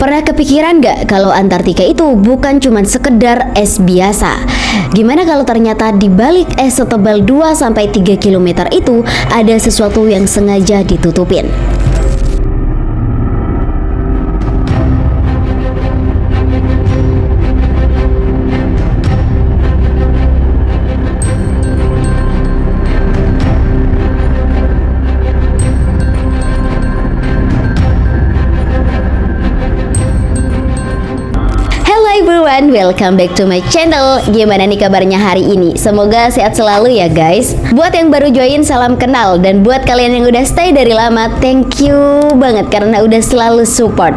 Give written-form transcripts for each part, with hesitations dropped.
Pernah kepikiran nggak kalau Antartika itu bukan cuma sekedar es biasa? Gimana kalau ternyata di balik es setebal 2-3 km itu ada sesuatu yang sengaja ditutupin? Everyone, welcome back to my channel. Gimana nih kabarnya hari ini? Semoga sehat selalu ya guys. Buat yang baru join, salam kenal. Dan buat kalian yang udah stay dari lama, thank you banget karena udah selalu support.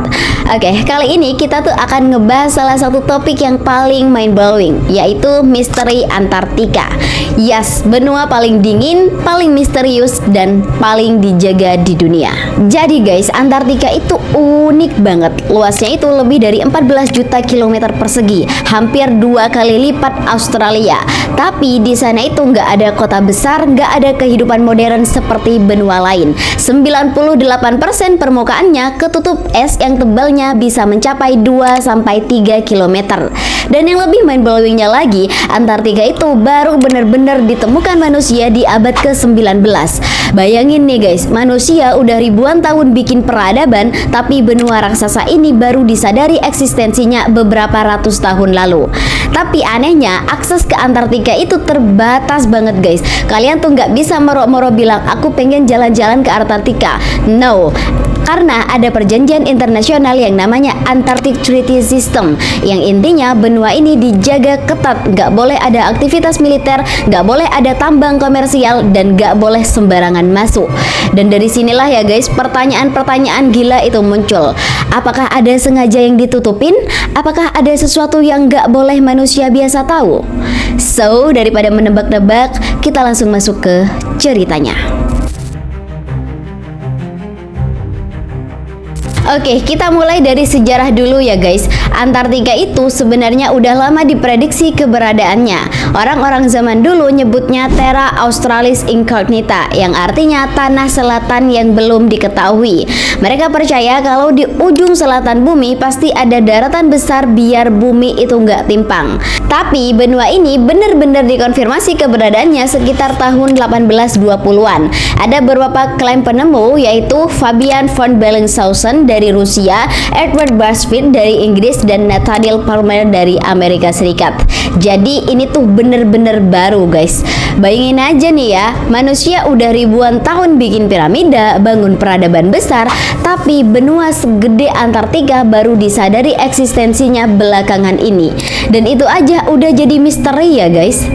Oke, kali ini kita tuh akan ngebahas salah satu topik yang paling mind blowing, yaitu misteri Antartika. Yes, benua paling dingin, paling misterius, dan paling dijaga di dunia. Jadi guys, Antartika itu unik banget. Luasnya itu lebih dari 14 juta kilometer persegi, hampir 2 kali lipat Australia. Tapi di sana itu nggak ada kota besar, nggak ada kehidupan modern seperti benua lain. 98% permukaannya ketutup es yang tebalnya bisa mencapai 2-3 km. Dan yang lebih mind blowingnya lagi, Antartika itu baru benar-benar ditemukan manusia di abad ke-19. Bayangin nih guys, manusia udah ribuan tahun bikin peradaban, tapi benua raksasa ini baru disadari eksistensinya beberapa ratus tahun lalu. Tapi anehnya, akses ke Antartika itu terbatas banget guys. Kalian tuh nggak bisa moro-moro bilang, aku pengen jalan-jalan ke Antartika. No, karena ada perjanjian internasional yang namanya Antarctic Treaty System, yang intinya benua ini dijaga ketat. Nggak boleh ada aktivitas militer, nggak boleh ada tambang komersial, dan nggak boleh sembarangan masuk. Dan dari sinilah ya guys, pertanyaan-pertanyaan gila itu muncul. Apakah ada sengaja yang ditutupin? Apakah ada sesuatu yang nggak boleh manusia biasa tahu? So, daripada menebak-nebak, kita langsung masuk ke ceritanya. Oke, kita mulai dari sejarah dulu ya guys. Antartika itu sebenarnya udah lama diprediksi keberadaannya. Orang-orang zaman dulu nyebutnya Terra Australis Incognita, yang artinya tanah selatan yang belum diketahui. Mereka percaya kalau di ujung selatan bumi pasti ada daratan besar biar bumi itu nggak timpang. Tapi benua ini benar-benar dikonfirmasi keberadaannya sekitar tahun 1820-an. Ada beberapa klaim penemu, yaitu Fabian von Bellingshausen dari Rusia, Edward Bushfield dari Inggris, dan Nathaniel Palmer dari Amerika Serikat. Jadi ini tuh bener-bener baru guys. Bayangin aja nih ya, manusia udah ribuan tahun bikin piramida, bangun peradaban besar, tapi benua segede Antartika baru disadari eksistensinya belakangan ini. Dan itu aja udah jadi misteri ya guys.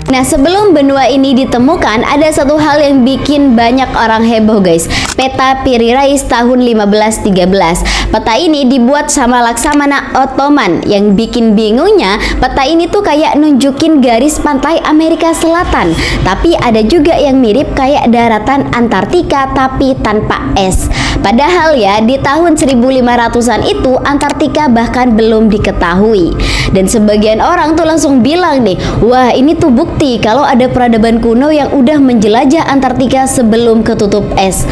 Nah, sebelum benua ini ditemukan, ada satu hal yang bikin banyak orang heboh guys. Peta Piri-Reis tahun 1513. Peta ini dibuat sama Laksamana Ottoman. Yang bikin bingungnya, peta ini tuh kayak nunjukin garis pantai Amerika Selatan, tapi ada juga yang mirip kayak daratan Antartika tapi tanpa es. Padahal ya, di tahun 1500-an itu Antartika bahkan belum diketahui. Dan sebagian orang tuh langsung bilang nih, wah ini tuh bukti kalau ada peradaban kuno yang udah menjelajah Antartika sebelum ketutup es.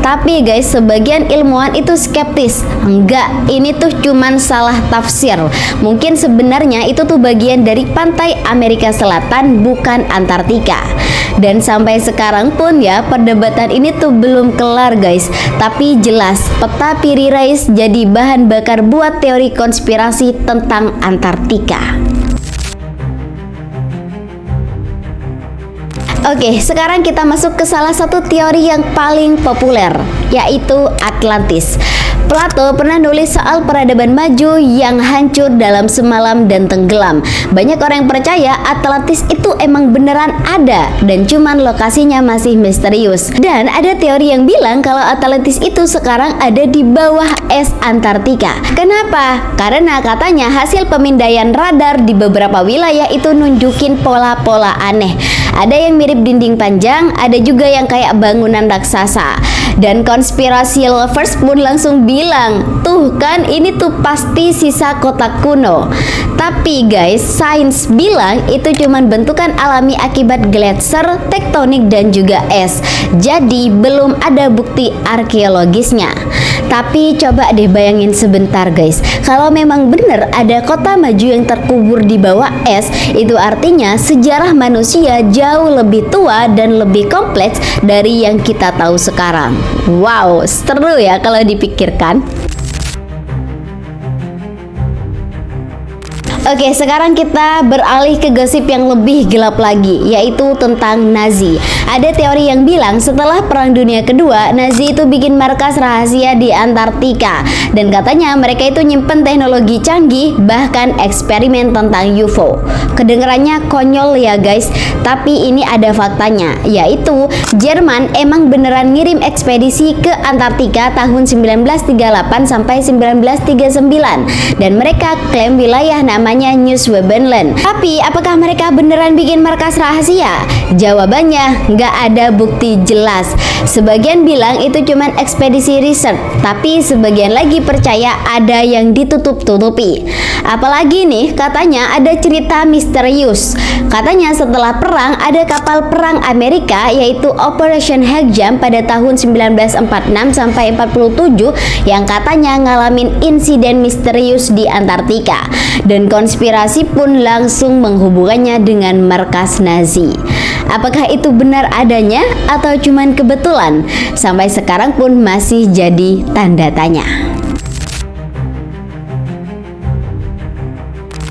Tapi guys, sebagian ilmuwan itu skeptis. Enggak, ini tuh cuman salah tafsir. Mungkin sebenarnya itu tuh bagian dari pantai Amerika Selatan, bukan Antartika. Dan sampai sekarang pun ya, perdebatan ini tuh belum kelar guys. Tapi jelas, peta Piri-Reis jadi bahan bakar buat teori konspirasi tentang Antartika. Oke, sekarang kita masuk ke salah satu teori yang paling populer, yaitu Atlantis. Plato pernah nulis soal peradaban maju yang hancur dalam semalam dan tenggelam. Banyak orang yang percaya Atlantis itu emang beneran ada dan cuman lokasinya masih misterius. Dan ada teori yang bilang kalau Atlantis itu sekarang ada di bawah es Antartika. Kenapa? Karena katanya hasil pemindaian radar di beberapa wilayah itu nunjukin pola-pola aneh. Ada yang mirip dinding panjang, ada juga yang kayak bangunan raksasa. Dan konspirasi lovers pun langsung bilang, tuh kan ini tuh pasti sisa kota kuno. Tapi guys, sains bilang itu cuman bentukan alami akibat gletser, tektonik dan juga es. Jadi belum ada bukti arkeologisnya. Tapi coba deh bayangin sebentar guys, kalau memang benar ada kota maju yang terkubur di bawah es, itu artinya sejarah manusia jauh lebih tua dan lebih kompleks dari yang kita tahu sekarang. Wow, seru ya kalau dipikirkan. Oke, sekarang kita beralih ke gosip yang lebih gelap lagi, yaitu tentang Nazi. Ada teori yang bilang setelah Perang Dunia Kedua, Nazi itu bikin markas rahasia di Antartika. Dan katanya mereka itu nyimpen teknologi canggih, bahkan eksperimen tentang UFO. Kedengerannya konyol ya guys, tapi ini ada faktanya, yaitu Jerman emang beneran ngirim ekspedisi ke Antartika tahun 1938 sampai 1939. Dan mereka klaim wilayah namanya Neuschwabenland. Tapi apakah mereka beneran bikin markas rahasia? Jawabannya nggak ada bukti jelas. Sebagian bilang itu cuman ekspedisi riset, tapi sebagian lagi percaya ada yang ditutup-tutupi. Apalagi nih, katanya ada cerita misterius. Katanya setelah perang ada kapal perang Amerika yaitu Operation Hagjam pada tahun 1946 sampai 47 yang katanya ngalamin insiden misterius di Antartika. Dan konspirasi pun langsung menghubungkannya dengan markas Nazi. Apakah itu benar adanya atau cuman kebetulan? Sampai sekarang pun masih jadi tanda tanya.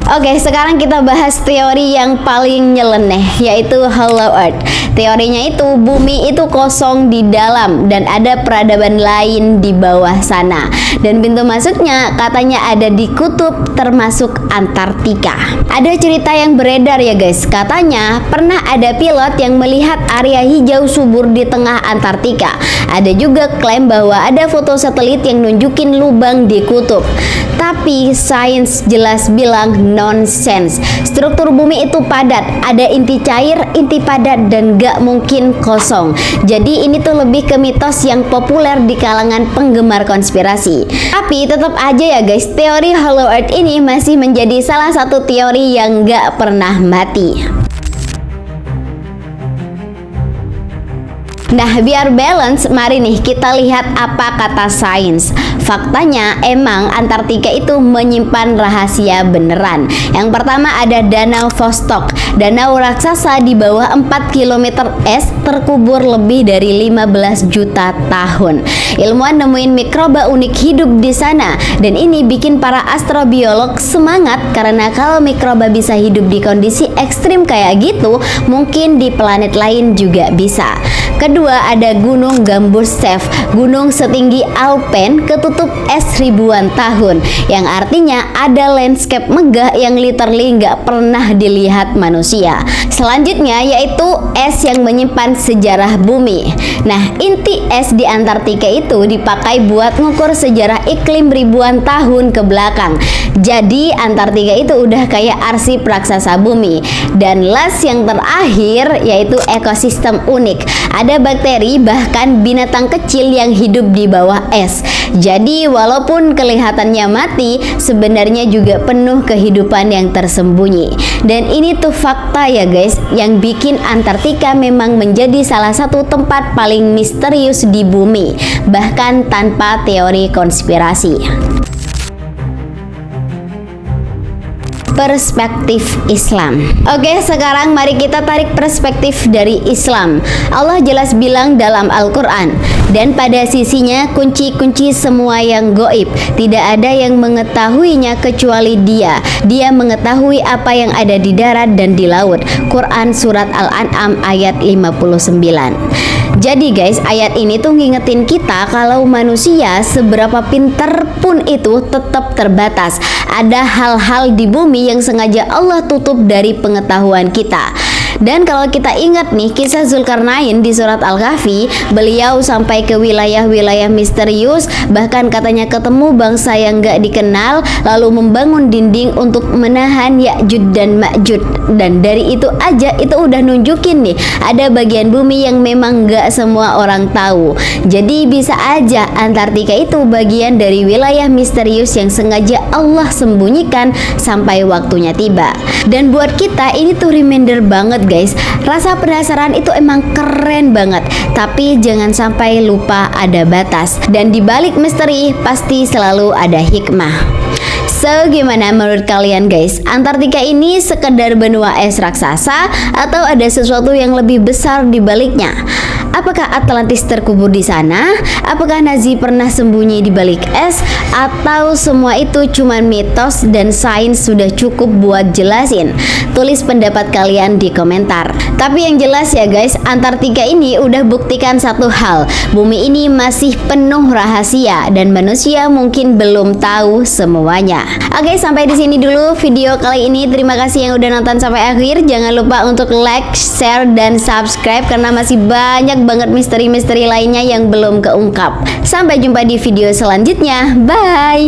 Oke, sekarang kita bahas teori yang paling nyeleneh, yaitu Hollow Earth. Teorinya itu bumi itu kosong di dalam dan ada peradaban lain di bawah sana. Dan pintu masuknya katanya ada di kutub termasuk Antartika. Ada cerita yang beredar ya guys, katanya pernah ada pilot yang melihat area hijau subur di tengah Antartika. Ada juga klaim bahwa ada foto satelit yang nunjukin lubang di kutub. Tapi sains jelas bilang nonsense. Struktur bumi itu padat, ada inti cair, inti padat, dan gak mungkin kosong. Jadi ini tuh lebih ke mitos yang populer di kalangan penggemar konspirasi. Tapi tetap aja ya guys, teori Hollow Earth ini masih menjadi salah satu teori yang gak pernah mati. Nah, biar balance, mari nih kita lihat apa kata sains. Faktanya emang Antartika itu menyimpan rahasia beneran. Yang pertama ada Danau Vostok, danau raksasa di bawah 4 km es terkubur lebih dari 15 juta tahun. Ilmuwan nemuin mikroba unik hidup di sana, dan ini bikin para astrobiolog semangat karena kalau mikroba bisa hidup di kondisi ekstrim kayak gitu, mungkin di planet lain juga bisa. Kedua ada Gunung Gamburtsev, gunung setinggi Alpen ketutup es ribuan tahun, yang artinya ada landscape megah yang literally nggak pernah dilihat manusia. Selanjutnya yaitu es yang menyimpan sejarah bumi. Nah, inti es di Antartika itu dipakai buat ngukur sejarah iklim ribuan tahun ke belakang. Jadi Antartika itu udah kayak arsip raksasa bumi. Dan last yang terakhir yaitu ekosistem unik. Ada bakteri bahkan binatang kecil yang hidup di bawah es. Jadi walaupun kelihatannya mati, sebenarnya juga penuh kehidupan yang tersembunyi. Dan ini tuh fakta ya guys, yang bikin Antartika memang menjadi salah satu tempat paling misterius di bumi, bahkan tanpa teori konspirasi. Perspektif Islam. Oke, sekarang mari kita tarik perspektif dari Islam. Allah jelas bilang dalam Al-Quran, dan pada sisinya kunci-kunci semua yang goib, tidak ada yang mengetahuinya kecuali Dia. Dia mengetahui apa yang ada di darat dan di laut. Quran Surat Al-An'am ayat 59. Jadi guys, ayat ini tuh ngingetin kita kalau manusia seberapa pinter pun itu tetap terbatas. Ada hal-hal di bumi yang sengaja Allah tutup dari pengetahuan kita. Dan kalau kita ingat nih kisah Zulkarnain di surat Al-Kahfi, beliau sampai ke wilayah-wilayah misterius, bahkan katanya ketemu bangsa yang gak dikenal, lalu membangun dinding untuk menahan Ya'juj dan Ma'juj. Dan dari itu aja itu udah nunjukin nih ada bagian bumi yang memang gak semua orang tahu. Jadi bisa aja Antartika itu bagian dari wilayah misterius yang sengaja Allah sembunyikan sampai waktunya tiba. Dan buat kita ini tuh reminder banget guys, rasa penasaran itu emang keren banget, tapi jangan sampai lupa ada batas. Dan di balik misteri pasti selalu ada hikmah. So, gimana menurut kalian guys? Antartika ini sekedar benua es raksasa atau ada sesuatu yang lebih besar di baliknya? Apakah Atlantis terkubur di sana? Apakah Nazi pernah sembunyi di balik es? Atau semua itu cuma mitos dan sains sudah cukup buat jelasin? Tulis pendapat kalian di komentar. Tapi yang jelas ya guys, Antartika ini udah buktikan satu hal, bumi ini masih penuh rahasia dan manusia mungkin belum tahu semuanya. Oke, sampai di sini dulu video kali ini. Terima kasih yang udah nonton sampai akhir. Jangan lupa untuk like, share, dan subscribe karena masih banyak banget misteri-misteri lainnya yang belum keungkap. Sampai jumpa di video selanjutnya. Bye.